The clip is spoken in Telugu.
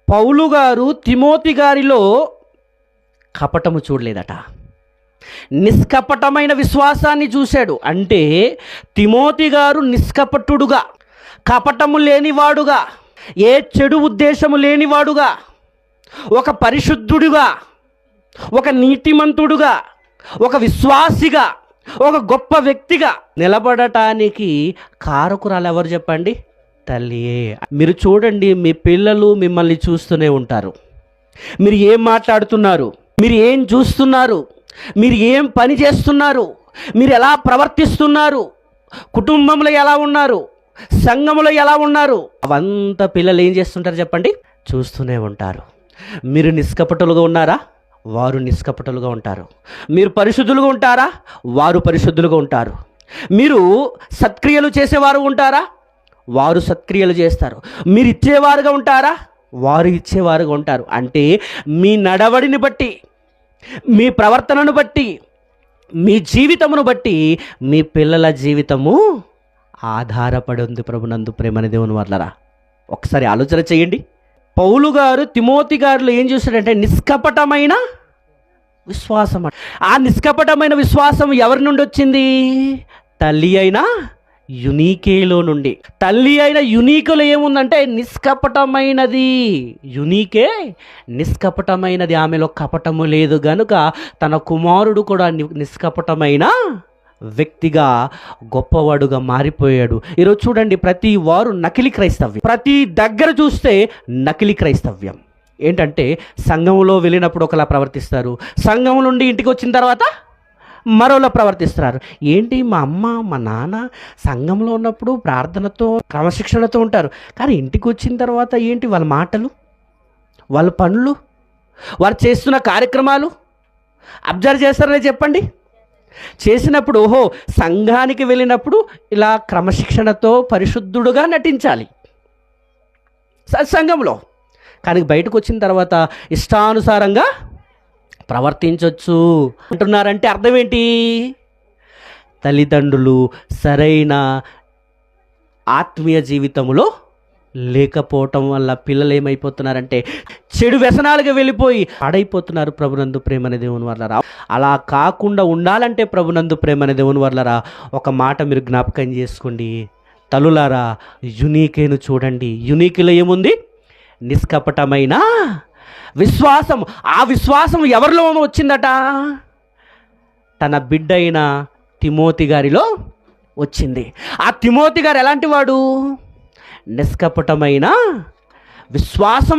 పౌలు గారు తిమోతి గారిలో కపటము చూడలేదట, నిష్కపటమైన విశ్వాసాన్ని చూశాడు. అంటే తిమోతి గారు నిష్కపటుడుగా, కపటము లేనివాడుగా, ఏ చెడు ఉద్దేశము లేనివాడుగా, ఒక పరిశుద్ధుడుగా, ఒక నీతిమంతుడుగా, ఒక విశ్వాసిగా, ఒక గొప్ప వ్యక్తిగా నిలబడటానికి కారకురాలు ఎవరు చెప్పండి? తల్లియే. మీరు చూడండి, మీ పిల్లలు మిమ్మల్ని చూస్తూనే ఉంటారు. మీరు ఏం మాట్లాడుతున్నారు, మీరు ఏం చూస్తున్నారు, మీరు ఏం పని చేస్తున్నారు, మీరు ఎలా ప్రవర్తిస్తున్నారు, కుటుంబంలో ఎలా ఉన్నారు, సంఘములో ఎలా ఉన్నారు, అవంతా పిల్లలు ఏం చేస్తుంటారు చెప్పండి? చూస్తూనే ఉంటారు. మీరు నిష్కపటులుగా ఉన్నారా? వారు నిష్కపటులుగా ఉంటారు. మీరు పరిశుద్ధులుగా ఉంటారా? వారు పరిశుద్ధులుగా ఉంటారు. మీరు సత్క్రియలు చేసేవారు ఉంటారా? వారు సత్క్రియలు చేస్తారు. మీరు ఇచ్చేవారుగా ఉంటారా? వారు ఇచ్చేవారుగా ఉంటారు. అంటే మీ నడవడిని బట్టి, మీ ప్రవర్తనను బట్టి, మీ జీవితమును బట్టి మీ పిల్లల జీవితము ఆధారపడి ఉంది. ప్రభునందు ప్రేమని దేవుని వర్లరా, ఒకసారి ఆలోచన చేయండి. పౌలు గారు తిమోతి గారిలో ఏం చూశాడంటే నిష్కపటమైన విశ్వాసం. ఆ నిష్కపటమైన విశ్వాసం ఎవరి నుండి వచ్చింది? తల్లి అయిన యునీకేలో నుండి. తల్లి అయిన యునీకులో ఏముందంటే నిష్కపటమైనది. యునీకే నిష్కపటమైనది, ఆమెలో కపటము లేదు గనుక తన కుమారుడు కూడా నిష్కపటమైన వ్యక్తిగా, గొప్పవాడుగా మారిపోయాడు. ఈరోజు చూడండి, ప్రతి వారు నకిలీ క్రైస్తవ్యం. ప్రతి దగ్గర చూస్తే నకిలీ క్రైస్తవ్యం. ఏంటంటే సంఘంలో వెళ్ళినప్పుడు ఒకలా ప్రవర్తిస్తారు, సంఘం నుండి ఇంటికి వచ్చిన తర్వాత మరోలా ప్రవర్తిస్తున్నారు. ఏంటి, మా అమ్మ మా నాన్న సంఘంలో ఉన్నప్పుడు ప్రార్థనతో క్రమశిక్షణతో ఉంటారు, కానీ ఇంటికి వచ్చిన తర్వాత ఏంటి వాళ్ళ మాటలు, వాళ్ళ పనులు, వారు చేస్తున్న కార్యక్రమాలు అబ్జర్వ్ చేస్తారని చెప్పండి. చేసినప్పుడు ఓహో, సంఘానికి వెళ్ళినప్పుడు ఇలా క్రమశిక్షణతో పరిశుద్ధుడుగా నటించాలి సత్సంగంలో, కానీ బయటకు వచ్చిన తర్వాత ఇష్టానుసారంగా ప్రవర్తించవచ్చు అంటున్నారంటే అర్థం ఏంటి? తల్లిదండ్రులు సరైన ఆత్మీయ జీవితంలో లేకపోవటం వల్ల పిల్లలు ఏమైపోతున్నారంటే చెడు వ్యసనాలుగా వెళ్ళిపోయి పాడైపోతున్నారు. ప్రభునందు ప్రేమని దేవుని వర్లరా, అలా కాకుండా ఉండాలంటే ప్రభునందు ప్రేమని దేవుని వర్లరా, ఒక మాట మీరు జ్ఞాపకం చేసుకోండి. తల్లులారా, యునీకేను చూడండి. యునీకులో ఏముంది? నిష్కపటమైన విశ్వాసం. ఆ విశ్వాసం ఎవరిలో వచ్చిందట? తన బిడ్డైన తిమోతి గారిలో వచ్చింది. ఆ తిమోతి గారు ఎలాంటి వాడు? నిష్కపటమైన విశ్వాసం